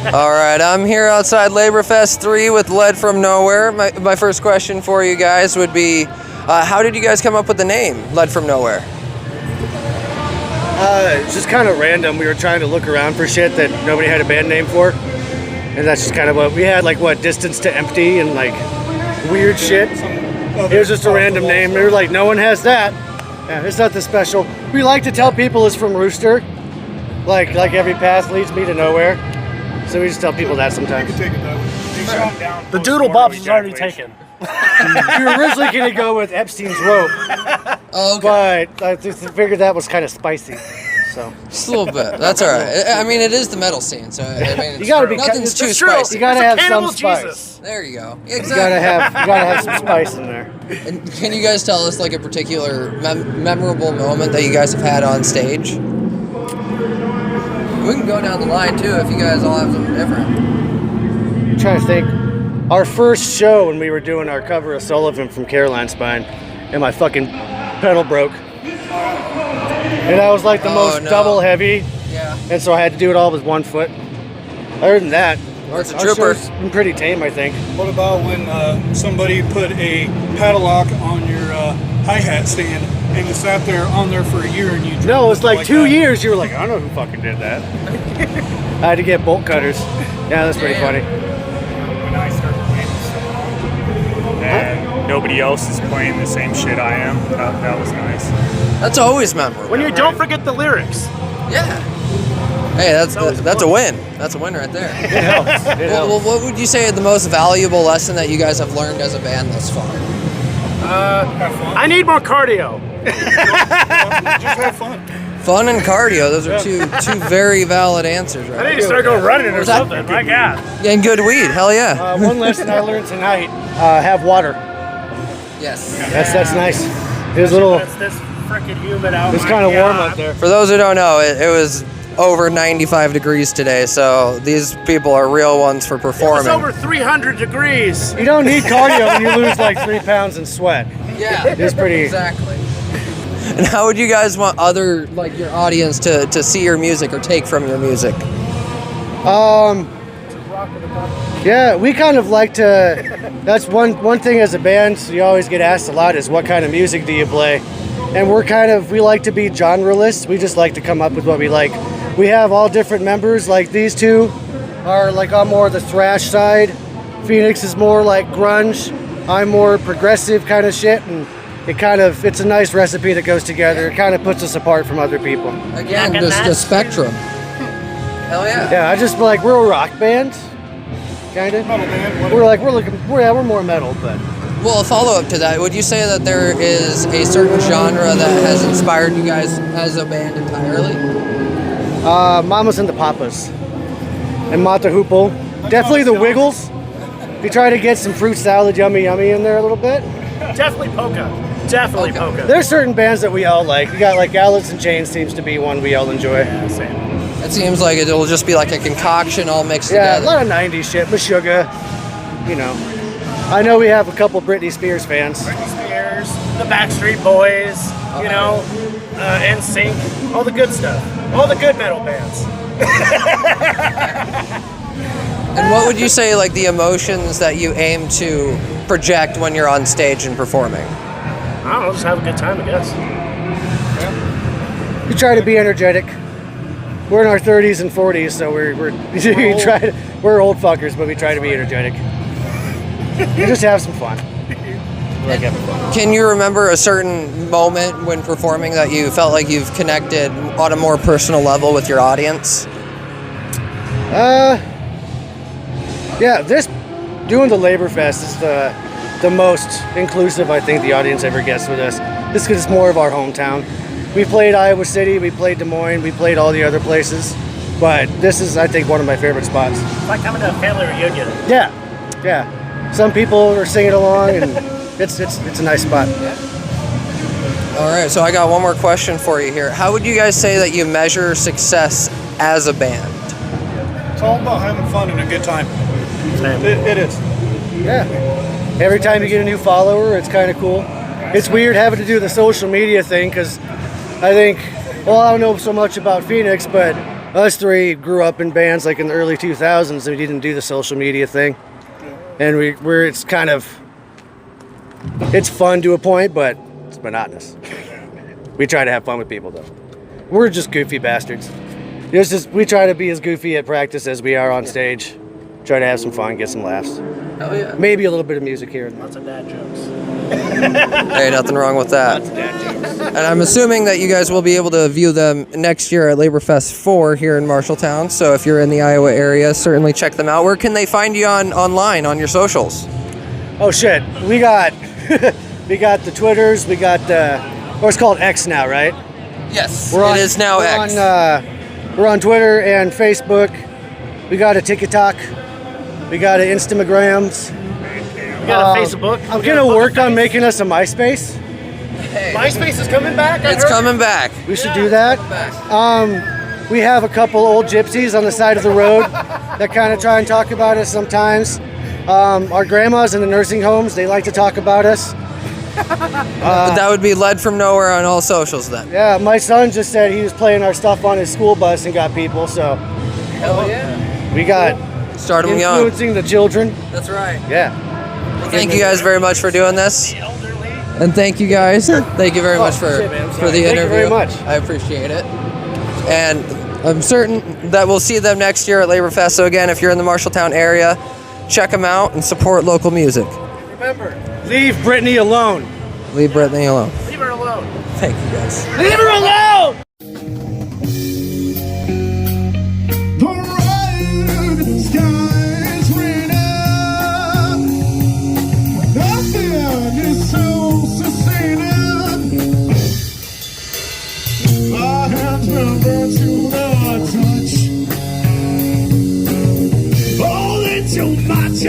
All right, I'm here outside Laborfest 3 with Led From Nowhere. My first question for you guys would be, how did you guys come up with the name, Led From Nowhere? It's just kind of random. We were trying to look around for shit that nobody had a band name for. And that's just kind of what we had, like, Distance to Empty and, like, weird shit. It was just a random name. They were like, no one has that. Yeah, it's nothing special. We like to tell people it's from Rooster. Like every path leads me to nowhere. So we just tell people that sometimes. The Doodle Bobs was already taken. We were originally going to go with Epstein's Rope. Oh, okay. But I just figured that was kind of spicy. So just a little bit. That's all right. I mean, it is the metal scene, so I mean, you gotta be nothing's too spicy. You gotta have some spice. Jesus. There you go. Exactly. You gotta have some spice in there. And can you guys tell us like a particular memorable moment that you guys have had on stage? We can go down the line too if you guys all have something different. I'm trying to think. Our first show when we were doing our cover of Sullivan from Caroline Spine, and my fucking pedal broke. And that was like the most double heavy. Yeah. And so I had to do it all with one foot. Other than that, it's a trooper. It's been pretty tame, I think. What about when somebody put a padlock on your hi-hat stand and it sat there on there for a year and you drove No, it was like 2 that? years. You were like, I don't know who fucking did that. I had to get bolt cutters. Yeah, that's pretty funny. When I started playing this song and nobody else is playing the same shit I am, that was nice. That's always memorable. When you don't forget the lyrics. Yeah. Hey, that's a win. That's a win right there. It helps. Well, what would you say is the most valuable lesson that you guys have learned as a band thus far? I need more cardio. Just have fun. Fun and cardio. Those are two very valid answers, I right? need to start going running or something. My God. And good weed. Hell yeah. One lesson I learned tonight: have water. Yes. That's nice. It was a little. It's this freaking humid out. It's kind of warm up there. For those who don't know, it was over 95 degrees today, so these people are real ones for performing. It's over 300 degrees. You don't need cardio when you lose like 3 pounds in sweat. Yeah, it's pretty. Exactly. And how would you guys want your audience to see your music or take from your music? Yeah, we kind of like to. That's one thing as a band. You always get asked a lot is what kind of music do you play, and we like to be genreless. We just like to come up with what we like. We have all different members. Like these two are like on more the thrash side. Phoenix is more like grunge. I'm more progressive kind of shit, and it's a nice recipe that goes together. It kind of puts us apart from other people. Again, just the spectrum. Hell yeah. Yeah, we're a rock band, kind of. Metal band, We're more metal, but. Well, a follow-up to that, would you say that there is a certain genre that has inspired you guys as a band entirely? Mamas and the Papas. And Mata Hoople. Definitely the Wiggles. We try to get some fruit salad yummy in there a little bit. Definitely polka. Definitely polka. There's certain bands that we all like. We got like Alice in Chains seems to be one we all enjoy. Yeah, same. It seems like it'll just be like a concoction all mixed together. Yeah, a lot of 90s shit. Meshuggah, you know. I know we have a couple Britney Spears fans. Britney Spears, the Backstreet Boys, NSYNC, all the good stuff. All the good metal bands. And what would you say, like, the emotions that you aim to project when you're on stage and performing? I don't know, just have a good time, I guess. We try to be energetic. We're in our 30s and 40s, so we're old fuckers, but we try to be energetic. We just have some fun. Like having fun. Can you remember a certain moment when performing that you felt like you've connected on a more personal level with your audience? Yeah, doing the Labor Fest is the most inclusive I think the audience ever gets with us. This is more of our hometown. We played Iowa City, we played Des Moines, we played all the other places, but this is, I think, one of my favorite spots. It's like coming to a family reunion. Yeah. Some people are singing along, and it's a nice spot. All right, so I got one more question for you here. How would you guys say that you measure success as a band? It's all about having fun and a good time. It is. Yeah. Every time you get a new follower, it's kind of cool. It's weird having to do the social media thing because I think, I don't know so much about Phoenix, but us three grew up in bands like in the early 2000s, and we didn't do the social media thing. And it's kind of, it's fun to a point, but it's monotonous. We try to have fun with people though. We're just goofy bastards. We try to be as goofy at practice as we are on stage. Try to have some fun, get some laughs. Hell yeah. Maybe a little bit of music here and there. Lots of dad jokes. Hey, nothing wrong with that. Lots of dad jokes. And I'm assuming that you guys will be able to view them next year at LaborFest 4 here in Marshalltown. So if you're in the Iowa area, certainly check them out. Where can they find you online on your socials? Oh shit, we got we got the Twitters, we got it's called X now, right? Yes, it is now X. We're on Twitter and Facebook. We got a TikTok. We got an Instagrams. We got a Facebook. I'm gonna work on making us a MySpace. Hey, MySpace is coming back. it's coming back. We should do that. We have a couple old gypsies on the side of the road that kind of try and talk about us sometimes. Our grandmas in the nursing homes, they like to talk about us. That would be Led from Nowhere on all socials then. Yeah, my son just said he was playing our stuff on his school bus and got people, so Hell yeah. we got Start them young. influencing the children. That's right. Yeah. Thank you guys very much for doing this. And thank you guys. Thank you very much for the Thank you interview. very much. I appreciate it. And I'm certain that we'll see them next year at LaborFest. So again, if you're in the Marshalltown area, check them out and support local music. Remember, leave Brittany alone. Leave Brittany alone. Leave her alone. Thank you guys. Leave her alone! Too much,